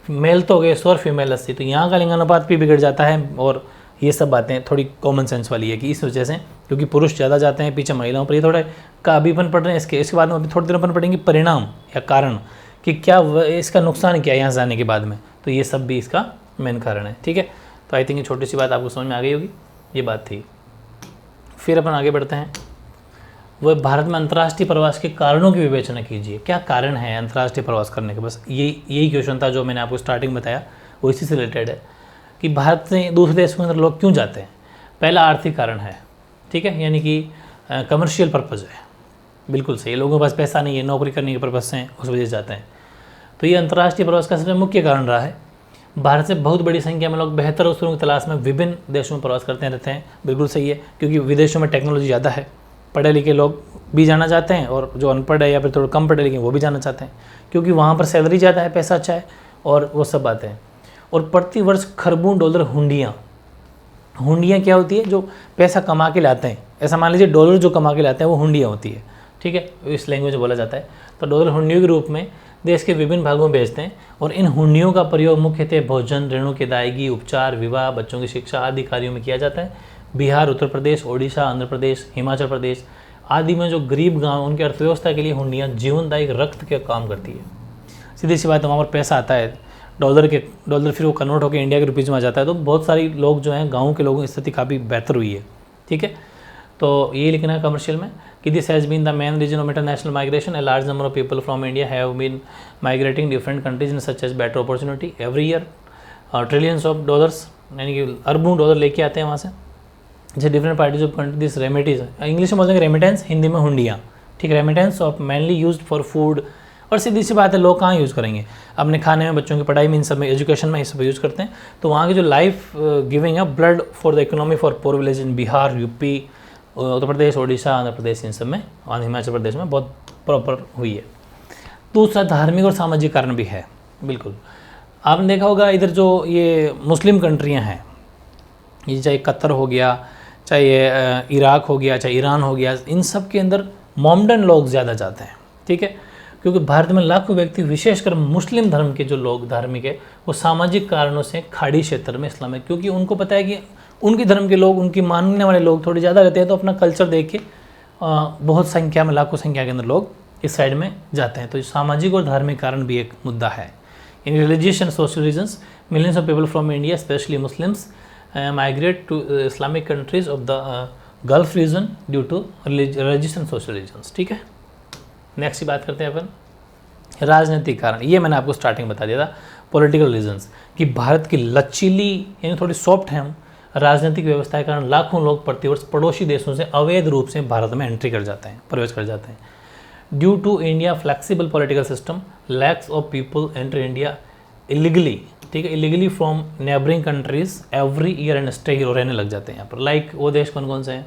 मेल तो हो गए 100 और फीमेल 80, तो यहाँ का लिंगानुपात भी बिगड़ जाता है। और ये सब बातें थोड़ी कॉमन सेंस वाली है कि इस वजह से, क्योंकि पुरुष ज़्यादा जाते हैं पीछे महिलाओं पर, ये थोड़ा का अभीपन पढ़ रहे हैं। इसके बाद में अभी थोड़ी देर अपन पढ़ेंगे परिणाम या कारण, कि क्या इसका नुकसान क्या है यहाँ से जाने के बाद में, तो ये सब भी इसका मेन कारण है, ठीक है। तो आई थिंक ये छोटी सी बात आपको समझ में आ गई होगी, ये बात थी। फिर अपन आगे बढ़ते हैं। वह भारत में अंतर्राष्ट्रीय प्रवास के कारणों की विवेचना कीजिए। क्या कारण है अंतर्राष्ट्रीय प्रवास करने के? बस यही क्वेश्चन था जो मैंने आपको स्टार्टिंग में बताया, वो इसी से रिलेटेड है कि भारत से दूसरे देशों के अंदर लोग क्यों जाते हैं। पहला आर्थिक कारण है, ठीक है, यानी कि कमर्शियल पर्पज़ है, बिल्कुल सही, लोगों के पास पैसा नहीं है, नौकरी करने के पर्पज़ से उस वजह से जाते हैं। तो ये अंतर्राष्ट्रीय प्रवास का सबसे मुख्य कारण रहा है। भारत से बहुत बड़ी संख्या में लोग बेहतर अवसरों की तलाश में विभिन्न देशों में प्रवास करते रहते हैं, बिल्कुल सही है, क्योंकि विदेशों में टेक्नोलॉजी ज़्यादा है, पढ़े लिखे लोग भी जाना चाहते हैं और जो अनपढ़ है या फिर थोड़ा कम पढ़े लिखे वो भी जाना चाहते हैं, क्योंकि वहाँ पर सैलरी ज़्यादा है, पैसा अच्छा है और वो सब बातें हैं। और प्रतिवर्ष खरबों डॉलर हुंडियाँ क्या होती है? जो पैसा कमा के लाते हैं, ऐसा मान लीजिए डॉलर जो कमा के लाते हैं वो हुंडियाँ होती है, ठीक है, इस लैंग्वेज में बोला जाता है। तो डॉलर हुंडियों के रूप में देश के विभिन्न भागों में भेजते हैं और इन हुंडियों का प्रयोग मुख्यतः भोजन, ऋणों की अदायगी, उपचार, विवाह, बच्चों की शिक्षा आदि कार्यों में किया जाता है। बिहार, उत्तर प्रदेश, ओडिशा, आंध्र प्रदेश, हिमाचल प्रदेश आदि में जो गरीब गांव, उनकी अर्थव्यवस्था के लिए हुंडियाँ जीवनदायी रक्त के काम करती है। सीधी सी बात है, वहाँ पर पैसा आता है डॉलर फिर वो कन्वर्ट होकर इंडिया के रुपीज़ में आ जाता है, तो बहुत सारी लोग जो हैं गाँव के लोगों की स्थिति काफ़ी बेहतर हुई है, ठीक है। तो ये लिखना है कमर्शियल में कि this has been the main reason of international migration. A large number of people from India have been migrating different countries in such as better opportunity every year. Trillions of dollars, यानी कि अरबों डॉलर लेके आते हैं वहाँ से। जैसे different parties of country this remittees, English में बोलते हैं रेमिटेंस, हिंदी में हुंडियाँ, ठीक, remittance of mainly used for food. और सीधी सी बात है, लोग कहाँ यूज़ करेंगे? अपने खाने में, बच्चों की पढ़ाई में, इन सब में, एजुकेशन में, इस सब यूज़ करते हैं। तो वहाँ की जो लाइफ गिविंग है, blood for the economy for poor village in Bihar, UP, Uttar Pradesh, Odisha, Andhra Pradesh, इन सब में, और हिमाचल प्रदेश में बहुत प्रॉपर हुई है। दूसरा धार्मिक और सामाजिक कारण भी है, बिल्कुल। आपने देखा होगा इधर जो ये मुस्लिम कंट्रियां हैं, ये चाहे कतर हो गया, चाहे ये इराक हो गया, चाहे ईरान हो गया, इन सब के अंदर मोमडन लोग ज़्यादा जाते हैं, ठीक है, क्योंकि भारत में लाखों व्यक्ति, विशेषकर मुस्लिम धर्म के जो लोग धार्मिक है, वो सामाजिक कारणों से खाड़ी क्षेत्र में इस्लामिक, क्योंकि उनको पता है कि उनके धर्म के लोग, उनकी मानने वाले लोग थोड़े ज़्यादा रहते हैं, तो अपना कल्चर देख के बहुत संख्या में, लाखों संख्या के अंदर लोग इस साइड में जाते हैं। तो सामाजिक और धार्मिक कारण भी एक मुद्दा है। In religious and social reasons millions of people from India specially Muslims migrate to Islamic countries of the Gulf region due to religious and social reasons, ठीक है। नेक्स्ट की बात करते हैं अपन राजनीतिक कारण। ये मैंने आपको स्टार्टिंग बता दिया था, पॉलिटिकल रीजन्स, कि भारत की लचीली यानी थोड़ी सॉफ्ट है हम राजनीतिक व्यवस्था के कारण लाखों लोग प्रतिवर्ष पड़ोसी देशों से अवैध रूप से भारत में एंट्री कर जाते हैं, प्रवेश कर जाते हैं। Due to India flexible political system, lakhs of people enter India illegally, ठीक है, illegally from neighbouring countries every year and stay here, रहने लग जाते हैं यहाँ पर। लाइक वो देश कौन कौन से हैं?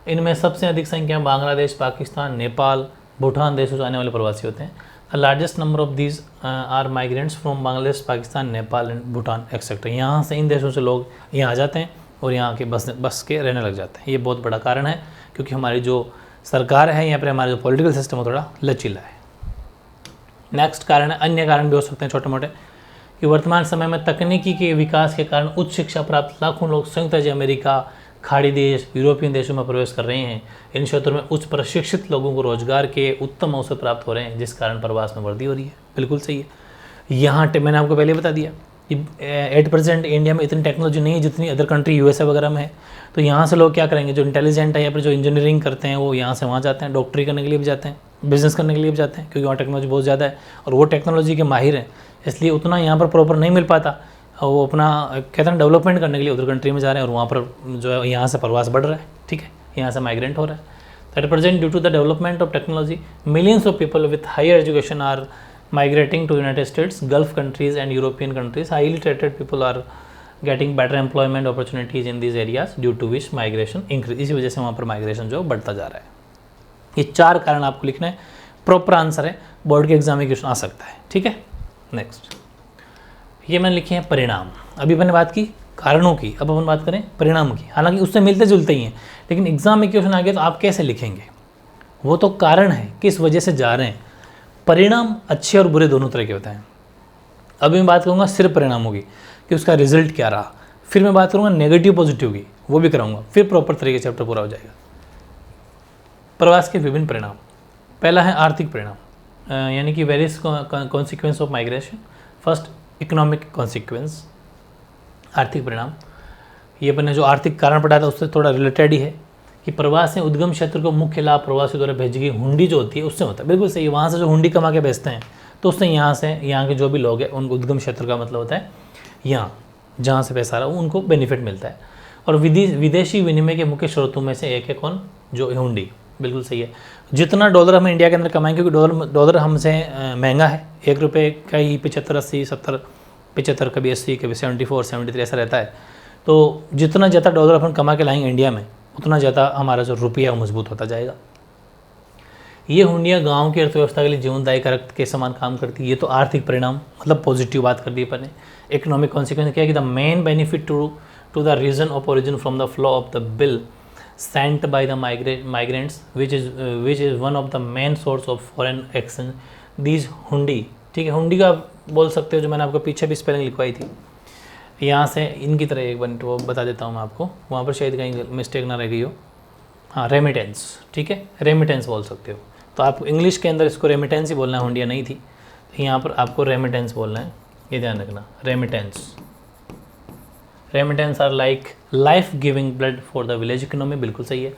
इनमें सबसे अधिक संख्या बांग्लादेश, पाकिस्तान, नेपाल, भूटान देशों से आने वाले प्रवासी होते हैं। The largest number of these are migrants from Bangladesh, Pakistan, Nepal and Bhutan et cetera. यहाँ से, इन देशों से लोग यहाँ आ जाते हैं और यहाँ के बस के रहने लग जाते हैं। ये बहुत बड़ा कारण है, क्योंकि हमारी जो सरकार है यहाँ पर, हमारा जो पॉलिटिकल सिस्टम है थोड़ा लचीला है। नेक्स्ट कारण है, अन्य कारण भी हो सकते हैं छोटे मोटे, कि वर्तमान समय में तकनीकी के विकास के कारण उच्च शिक्षा प्राप्त लाखों लोग संयुक्त राज्य अमेरिका, खाड़ी देश, यूरोपियन देशों में प्रवेश कर रहे हैं। इन क्षेत्रों में उच्च प्रशिक्षित लोगों को रोजगार के उत्तम अवसर प्राप्त हो रहे हैं, जिस कारण प्रवास में वृद्धि हो रही है। बिल्कुल सही है। यहाँ मैंने आपको पहले बता दिया कि 8% इंडिया में इतनी टेक्नोलॉजी नहीं है जितनी अदर कंट्री यूएसए वगैरह में है। तो यहाँ से लोग क्या करेंगे? जो इंटेलिजेंट है या फिर जो इंजीनियरिंग करते हैं वो यहाँ से वहाँ जाते हैं, डॉक्टरी करने के लिए भी जाते हैं, बिजनेस करने के लिए भी जाते हैं, क्योंकि वहाँ टेक्नोलॉजी बहुत ज़्यादा है और वो टेक्नोलॉजी के माहिर हैं, इसलिए उतना यहाँ पर प्रॉपर नहीं मिल पाता। वो अपना कहते हैं डेवलपमेंट करने के लिए उधर कंट्री में जा रहे हैं और वहाँ पर जो है यहाँ से प्रवास बढ़ रहा है, ठीक है, यहाँ से माइग्रेंट हो रहा है। That present due to the development of technology millions of people with higher education are migrating to United States, Gulf countries and European countries. Highly treated people are getting better employment opportunities in these areas due to which migration increase. इसी वजह से वहाँ पर माइग्रेशन जो बढ़ता जा रहा है। ये 4 कारण आपको लिखना है, प्रॉपर आंसर है, बोर्ड के एग्जाम में क्वेश्चन आ सकता है, ठीक है। नेक्स्ट ये मैंने लिखे हैं परिणाम। अभी मैंने बात की कारणों की, अब अपन बात करें परिणाम की। हालांकि उससे मिलते जुलते ही हैं, लेकिन एग्जाम में क्वेश्चन आ गया तो आप कैसे लिखेंगे? वो तो कारण है, किस वजह से जा रहे हैं। परिणाम अच्छे और बुरे दोनों तरह के होते हैं। अभी मैं बात करूँगा सिर्फ परिणामों की कि उसका रिजल्ट क्या रहा, फिर मैं बात करूँगा नेगेटिव पॉजिटिव की, वो भी कराऊंगा, फिर प्रॉपर तरीके से चैप्टर पूरा हो जाएगा। प्रवास के विभिन्न परिणाम। पहला है आर्थिक परिणाम, यानी कि various consequence of migration. First economic consequence, आर्थिक परिणाम। ये मैंने जो आर्थिक कारण पढ़ा था उससे थोड़ा रिलेटेड ही है कि प्रवास से उद्गम क्षेत्र को मुख्य लाभ प्रवासी द्वारा भेजी गई हुंडी जो होती है उससे होता है। बिल्कुल सही, वहाँ से जो हुंडी कमा के बेचते हैं तो उससे यहाँ के जो भी लोग हैं उनको उद्गम क्षेत्र का मतलब होता है यहाँ जहाँ से पैसा आ रहा है उनको बेनिफिट मिलता है। और विदेशी विनिमय के मुख्य स्रोतों में से एक है कौन, जो हुंडी। बिल्कुल सही है। जितना डॉलर हम इंडिया के अंदर कमाएंगे, क्योंकि डॉलर हमसे महंगा है, 1 रुपये का ही 75, 80, 70, 75, कभी 80, कभी 74, 73 ऐसा रहता है। तो जितना ज़्यादा डॉलर अपन कमा के लाएंगे इंडिया में, उतना ज़्यादा हमारा जो रुपया वो मजबूत होता जाएगा। ये हुंडियाँ गाँव की अर्थव्यवस्था के लिए जीवनदायी कारक के समान काम करती है। ये तो आर्थिक परिणाम मतलब पॉजिटिव बात कर दी अपन ने। इकोनॉमिक कॉन्सिक्वेंस क्या है कि the main benefit to the region of origin from the flow of the bill sent by the migrants which is one of the main source of foreign exchange these hundi. ठीक है, हुंडी का आप बोल सकते हो, जो मैंने आपको पीछे भी स्पेलिंग लिखवाई थी, यहाँ से इनकी तरह एक बार वो बता देता हूँ मैं आपको, वहाँ पर शायद कहीं मिस्टेक ना रह गई हो। हाँ, रेमिटेंस। ठीक है, रेमिटेंस बोल सकते हो। तो आप इंग्लिश के अंदर इसको रेमिटेंस ही बोलना है, हुंडिया नहीं थी, तो यहाँ पर आपको रेमिटेंस बोलना है, ये ध्यान रखना। Remittance are like life giving blood for the village economy. बिल्कुल सही है।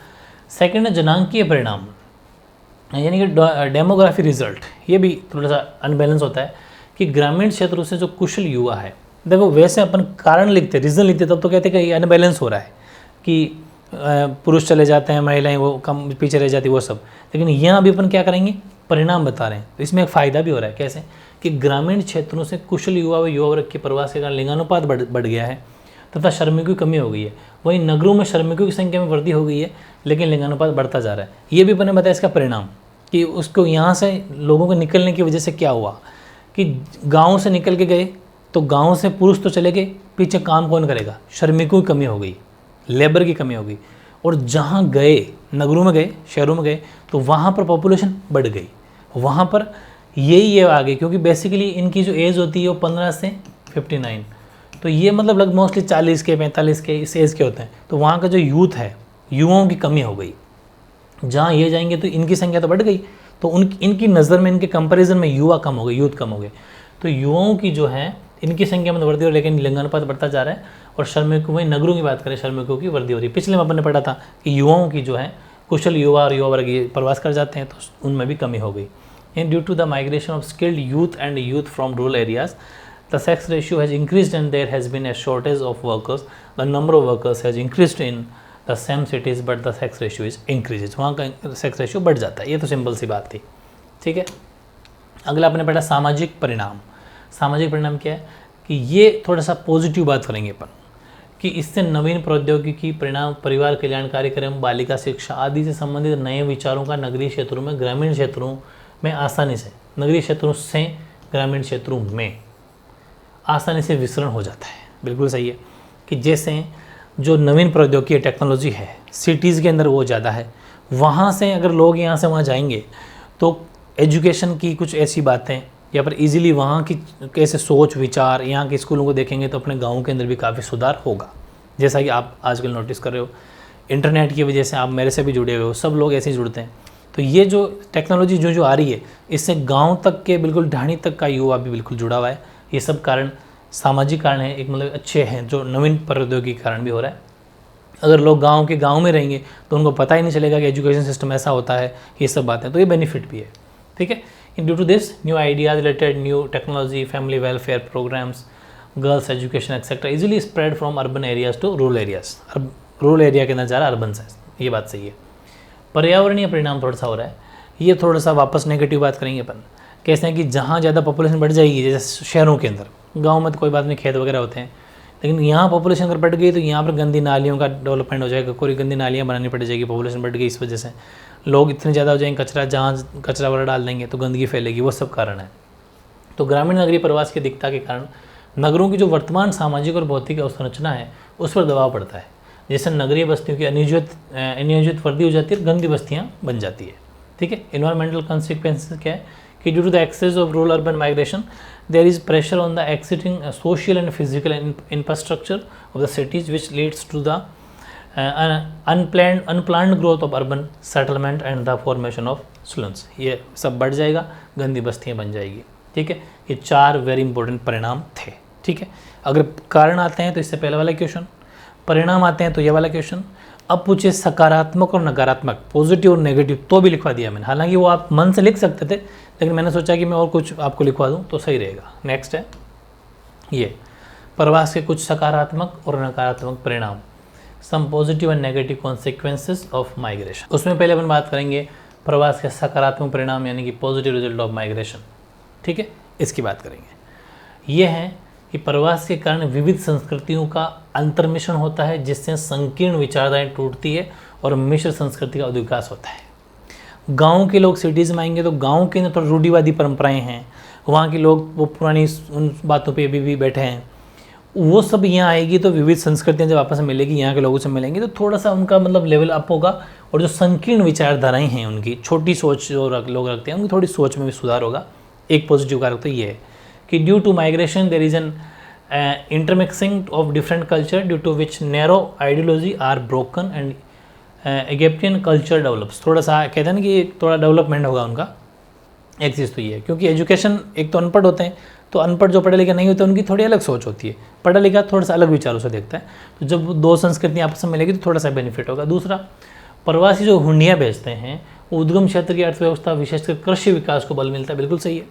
सेकंड है जनांकीय परिणाम, यानी कि डेमोग्राफी रिजल्ट। ये भी थोड़ा सा अनबैलेंस होता है कि ग्रामीण क्षेत्रों से जो कुशल युवा है, देखो वैसे अपन कारण लिखते, रीज़न लिखते, तब तो कहते कि अनबैलेंस हो रहा है कि पुरुष चले जाते हैं, महिलाएं वो कम पीछे रह जाती, वो सब। लेकिन यहाँ अभी अपन क्या करेंगे, परिणाम बता रहे हैं। तो इसमें एक फ़ायदा भी हो रहा है। कैसे कि ग्रामीण क्षेत्रों से कुशल युवा व युवा वर्ग के प्रवास के कारण लिंगानुपात बढ़ गया है तथा श्रमिकों की कमी हो गई है। वहीं नगरों में श्रमिकों की संख्या में वृद्धि हो गई है, लेकिन लिंगानुपात बढ़ता जा रहा है। ये भी मैंने बताया इसका परिणाम कि उसको यहाँ से लोगों को निकलने की वजह से क्या हुआ कि गाँव से निकल के गए तो गाँव से पुरुष तो चले गए, पीछे काम कौन करेगा, श्रमिकों की कमी हो गई, लेबर की कमी हो गई। और जहाँ गए, नगरों में गए, शहरों में गए, तो वहाँ पर पॉपुलेशन बढ़ गई, वहाँ पर ये आ गए, क्योंकि बेसिकली इनकी जो एज होती है वो 15 से 59, तो ये मतलब लगभग मोस्टली 40 के 45 के इस एज के होते हैं। तो वहाँ का जो यूथ है, युवाओं की कमी हो गई। जहाँ ये जाएंगे तो इनकी संख्या तो बढ़ गई, तो इनकी नज़र में, इनके कंपैरिजन में युवा कम हो गए, यूथ कम हो गए। तो युवाओं की जो है इनकी संख्या में वृद्धि हो, लेकिन लिंगानुपात बढ़ता जा रहा है। और श्रमिकों में, नगरों की बात करें, श्रमिकों की वृद्धि हो रही है। पिछले में अपन ने पढ़ा था कि युवाओं की जो है कुशल युवा और युवा वर्ग प्रवास कर जाते हैं, तो उनमें भी कमी हो गई। And due to the migration of skilled youth and youth from rural areas, the sex ratio has increased and there has been a shortage of workers. The number of workers has increased in the same cities but the sex ratio is increases. वहाँ का सेक्स रेशियो बढ़ जाता है। ये तो सिंपल सी बात थी। ठीक है, अगला आपने पढ़ा सामाजिक परिणाम। सामाजिक परिणाम क्या है कि ये थोड़ा सा पॉजिटिव बात करेंगे अपन कि इससे नवीन प्रौद्योगिकी, परिणाम, परिवार कल्याण कार्यक्रम, बालिका शिक्षा आदि से संबंधित नए विचारों का नगरीय क्षेत्रों में, ग्रामीण क्षेत्रों में आसानी से, नगरीय क्षेत्रों से ग्रामीण क्षेत्रों में आसानी से विसरण हो जाता है। बिल्कुल सही है कि जैसे जो नवीन प्रौद्योगिकी टेक्नोलॉजी है सिटीज़ के अंदर वो ज़्यादा है, वहाँ से अगर लोग यहाँ से वहाँ जाएंगे तो एजुकेशन की कुछ ऐसी बातें या पर इजीली वहाँ की कैसे सोच विचार, यहाँ के स्कूलों को देखेंगे तो अपने गाँव के अंदर भी काफ़ी सुधार होगा। जैसा कि आप आजकल नोटिस कर रहे हो, इंटरनेट की वजह से आप मेरे से भी जुड़े हुए हो, सब लोग ऐसे ही जुड़ते हैं। तो ये जो टेक्नोलॉजी जो आ रही है, इससे गाँव तक के बिल्कुल ढाणी तक का युवा भी बिल्कुल जुड़ा हुआ है। ये सब कारण सामाजिक कारण है, एक मतलब अच्छे हैं, जो नवीन प्रौद्योगिकी के कारण भी हो रहा है। अगर लोग गांव में रहेंगे तो उनको पता ही नहीं चलेगा कि एजुकेशन सिस्टम ऐसा होता है, ये सब बातें, तो ये बेनिफिट भी है। ठीक है, due to this new ideas related new technology, family welfare programmes, girls education et cetera easily spread from urban areas to rural areas. Rural area के अंदर जा रहा है अर्बन से, ये बात सही है। पर्यावरणीय परिणाम थोड़ा सा हो रहा है, ये थोड़ा सा वापस नेगेटिव बात करेंगे अपन। कैसे हैं कि जहाँ ज़्यादा पॉपुलेशन बढ़ जाएगी, जैसे शहरों के अंदर, गांव में तो कोई बात नहीं, खेत वगैरह होते हैं, लेकिन यहाँ पॉपुलेशन अगर बढ़ गई तो यहाँ पर गंदी नालियों का डेवलपमेंट हो जाएगा, कोई गंदी नालियाँ बनानी पड़ जाएगी, पॉपुलेशन बढ़ गई इस वजह से, लोग इतने ज़्यादा हो जाएंगे, कचरा जहाँ कचरा वगैरह डाल देंगे तो गंदगी फैलेगी, वो सब कारण है। तो ग्रामीण नगरीय प्रवास की दिक्कता के कारण नगरों की जो वर्तमान सामाजिक और भौतिक अवसंरचना है उस पर दबाव पड़ता है। जैसे नगरीय बस्तियों की अनियोजित वृद्धि हो जाती है, गंदी बस्तियाँ बन जाती है। ठीक है, इन्वायरमेंटल कॉन्सिक्वेंसेस क्या है कि due to the excess of rural urban migration there is pressure on the existing social and physical infrastructure of the cities which leads to the unplanned growth of urban settlement and the formation of slums। ये सब बढ़ जाएगा, गंदी बस्तियाँ बन जाएगी। ठीक है, ये 4 वेरी इंपॉर्टेंट परिणाम थे। ठीक है, अगर कारण आते हैं तो इससे पहले वाला क्वेश्चन, परिणाम आते हैं तो ये वाला क्वेश्चन, अब पूछे सकारात्मक और नकारात्मक, पॉजिटिव और नेगेटिव, तो भी लिखवा दिया मैंने। हालांकि वो आप मन से लिख सकते थे, लेकिन मैंने सोचा कि मैं और कुछ आपको लिखवा दूँ तो सही रहेगा। नेक्स्ट है ये प्रवास के कुछ सकारात्मक और नकारात्मक परिणाम, some positive and negative consequences of migration. उसमें पहले अपन बात करेंगे प्रवास के सकारात्मक परिणाम यानी कि पॉजिटिव रिजल्ट ऑफ माइग्रेशन, ठीक है, इसकी बात करेंगे। ये है कि प्रवास के कारण विविध संस्कृतियों का अंतर्मिश्रण होता है, जिससे संकीर्ण विचारधाराएं टूटती है और मिश्र संस्कृति का विकास होता है। गाँव के लोग सिटीज़ में आएंगे तो गाँव के अंदर थोड़ी रूढ़िवादी परंपराएं हैं, वहाँ के लोग वो पुरानी उन बातों पे अभी भी बैठे हैं, वो सब यहाँ आएगी तो विविध संस्कृतियाँ जब आपस में मिलेगी, यहाँ के लोगों से मिलेंगी तो थोड़ा सा उनका मतलब लेवल अप होगा, और जो संकीर्ण विचारधाराएं हैं उनकी छोटी सोच जो लोग रखते हैं उनकी थोड़ी सोच में भी सुधार होगा। एक पॉजिटिव कारक तो ये है कि due to migration there is an intermixing of different culture due to which narrow ideology are broken and Egyptian culture develops. थोड़ा सा कहते हैं ना कि थोड़ा डेवलपमेंट होगा उनका। एक चीज़ तो ये है क्योंकि एजुकेशन, एक तो अनपढ़ होते हैं, तो अनपढ़ जो पढ़े लिखे नहीं होते उनकी थोड़ी अलग सोच होती है, पढ़ा लिखा थोड़ा सा अलग विचारों से देखता है, तो जब दो संस्कृतियाँ आपस में मिलेगी तो थोड़ा सा बेनिफिट होगा। दूसरा, प्रवासी जो हुंडियाँ बेचते हैं वो उद्गम क्षेत्र की अर्थव्यवस्था विशेषकर कृषि विकास को बल मिलता है, बिल्कुल सही है।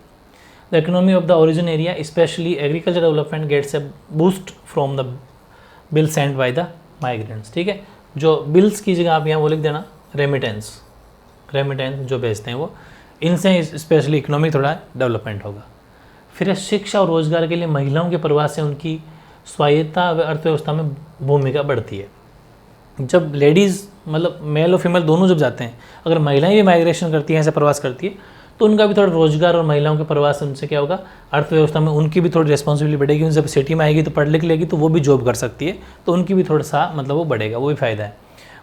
The economy of the origin area specially agriculture development gets a boost from the bill send by the migrants, ठीक है। जो बिल्स की जगह आप यहाँ वो लिख देना रेमिटेंस, रेमिटेंस जो भेजते हैं वो, इनसे स्पेशली इकोनॉमी थोड़ा डेवलपमेंट होगा। फिर शिक्षा और रोजगार के लिए महिलाओं के प्रवास से उनकी स्वायत्ता व अर्थव्यवस्था में भूमिका बढ़ती है। जब लेडीज़ मतलब मेल और फीमेल दोनों जब जाते हैं, अगर महिलाएं भी माइग्रेशन करती हैं, ऐसे प्रवास करती है, तो उनका भी थोड़ा रोजगार और महिलाओं के प्रवास उनसे क्या होगा, अर्थव्यवस्था में उनकी भी थोड़ी रिस्पॉन्सिबिलिटी बढ़ेगी। उन जब सिटी में आएगी तो पढ़ लिख लेगी तो वो भी जॉब कर सकती है, तो उनकी भी थोड़ा सा मतलब वो बढ़ेगा, वो भी फ़ायदा है।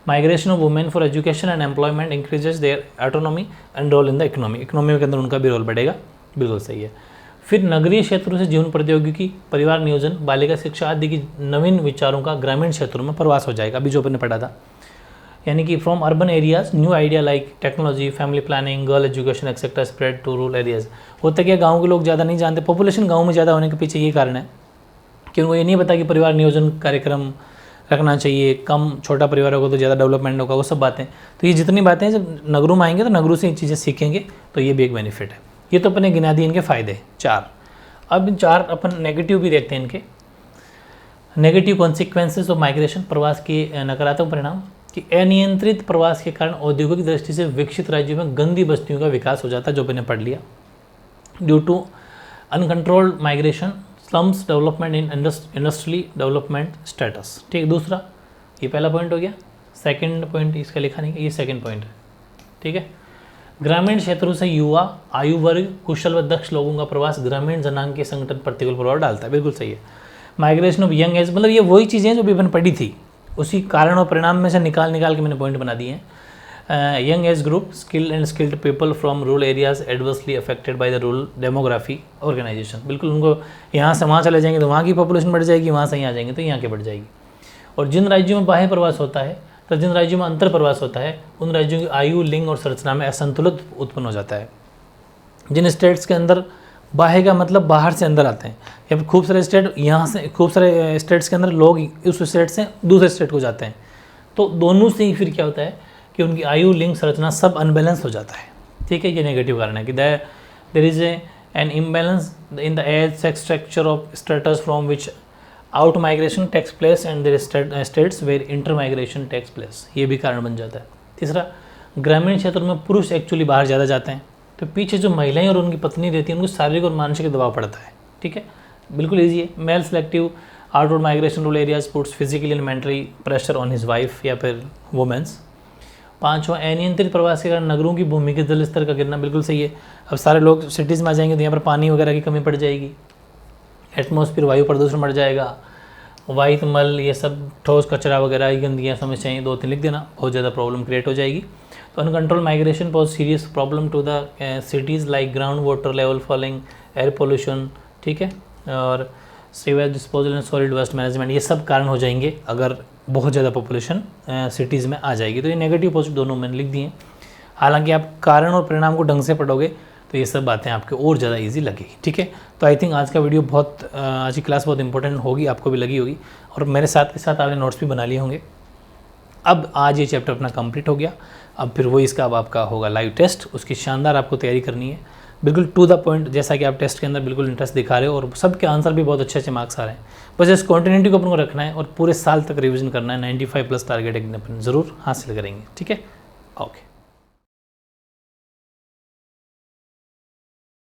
Migration of women for education and employment increases their autonomy and role in the economy, economy के अंदर उनका भी रोल बढ़ेगा, बिल्कुल सही है। फिर नगरीय क्षेत्रों से जीवन प्रौद्योगिकी, परिवार नियोजन, बालिका शिक्षा आदि की नवीन विचारों का ग्रामीण क्षेत्रों में प्रवास हो जाएगा, अभी जो अपने पढ़ा था। यानी कि from urban areas new idea like technology, family planning, girl education et cetera spread to rural areas. होता क्या, गाँव के लोग ज़्यादा नहीं जानते, पॉपुलेशन गाँव में ज़्यादा होने के पीछे ये कारण है कि उनको ये नहीं पता कि परिवार नियोजन कार्यक्रम रखना चाहिए, कम छोटा परिवार होगा तो ज़्यादा डेवलपमेंट होगा, वो सब बातें। तो ये जितनी बातें जब नगरों में आएंगे तो नगरों से ये चीज़ें सीखेंगे, तो ये भी एक बेनिफिट है। ये तो अपने गिना दिए इनके फ़ायदे 4। अब इन 4 अपन नेगेटिव भी देखते हैं इनके। नेगेटिव कॉन्सिक्वेंसेस ऑफ माइग्रेशन, प्रवास के नकारात्मक परिणाम, कि अनियंत्रित प्रवास के कारण औद्योगिक दृष्टि से विकसित राज्यों में गंदी बस्तियों का विकास हो जाता है, जो मैंने पढ़ लिया। Due to uncontrolled migration slums development in industrially development states, ठीक। दूसरा, ये पहला पॉइंट हो गया। सेकंड पॉइंट इसका लिखा नहीं है, ये सेकंड पॉइंट है, ठीक है। ग्रामीण क्षेत्रों से युवा, आयु वर्ग, कुशल व दक्ष लोगों का प्रवास ग्रामीण जनांग के संगठन प्रतिकूल प्रभाव डालता है, बिल्कुल सही है। माइग्रेशन ऑफ यंग एज, मतलब ये वही चीज़ें हैं जो भी मैंने पढ़ी थी, उसी कारण और परिणाम में से निकाल के मैंने पॉइंट बना दिए हैं। Young age group, skilled and skilled people from rural areas adversely affected by the rural demography organisation, बिल्कुल उनको यहाँ से वहाँ चले जाएंगे तो वहाँ की पॉपुलेशन बढ़ जाएगी, वहाँ से यहाँ आ जाएंगे तो यहाँ की बढ़ जाएगी। और जिन राज्यों में बाह्य प्रवास होता है तो जिन राज्यों में अंतर प्रवास होता है, उन राज्यों की आयु, लिंग और संरचना में असंतुलित उत्पन्न हो जाता है। जिन स्टेट्स के अंदर बाह्य का मतलब बाहर से अंदर आते हैं, या फिर खूब सारे स्टेट यहाँ से, खूब सारे स्टेट्स के अंदर लोग उस स्टेट से दूसरे स्टेट को जाते हैं, तो दोनों से ही फिर क्या होता है कि उनकी आयु, लिंग, संरचना सब अनबैलेंस हो जाता है, ठीक है। ये नेगेटिव कारण है कि there is an imbalance in the age sex structure of states from which out migration takes place and their states where inter migration takes place, ये भी कारण बन जाता है। तीसरा, ग्रामीण क्षेत्रों में पुरुष एक्चुअली बाहर ज़्यादा जाते हैं, तो पीछे जो महिलाएं और उनकी पत्नी रहती हैं उनको शारीरिक और मानसिक दबाव पड़ता है, ठीक है, बिल्कुल ईजी है। Male selective outward migration rural areas puts physically and mentally pressure on his wife या फिर वुमेन्स। 5वां, अनियंत्रित प्रवास के कारण नगरों की भूमि के जल स्तर का गिरना, बिल्कुल सही है। अब सारे लोग सिटीज़ में आ जाएंगे तो यहाँ पर पानी वगैरह की कमी पड़ जाएगी, एटमॉस्फेयर वायु प्रदूषण बढ़ जाएगा, वाहित मल, ये सब ठोस कचरा वगैरह की गंदगियाँ समस्याएँ 2-3 लिख देना, बहुत ज़्यादा प्रॉब्लम क्रिएट हो जाएगी। तो uncontrol migration pose serious problem to the cities like ground water level falling, air pollution, ठीक है, और sewage disposal and solid waste management, ये सब कारण हो जाएंगे अगर बहुत ज़्यादा पॉपुलेशन सिटीज़ में आ जाएगी। तो ये नेगेटिव पॉजिटिव दोनों मैंने लिख दिए। हालांकि आप कारण और परिणाम को ढंग से पढ़ोगे तो ये सब बातें आपको और ज़्यादा ईजी लगेगी, ठीक है। तो आई थिंक आज का वीडियो बहुत, आज की क्लास बहुत इंपॉर्टेंट होगी, आपको भी लगी होगी, और मेरे साथ के साथ आपने नोट्स भी बना लिए होंगे। अब आज ये चैप्टर अपना कंप्लीट हो गया। अब फिर वो इसका अब आपका होगा लाइव टेस्ट, उसकी शानदार आपको तैयारी करनी है, बिल्कुल टू द पॉइंट, जैसा कि आप टेस्ट के अंदर बिल्कुल इंटरेस्ट दिखा रहे हो और सबके आंसर भी बहुत अच्छे अच्छे मार्क्स आ रहे हैं। बस इस कॉन्टिन्यूटी को अपन को रखना है और पूरे साल तक रिवीजन करना है, 95+ टारगेट एक दिन अपन जरूर हासिल करेंगे। ठीक है, ओके।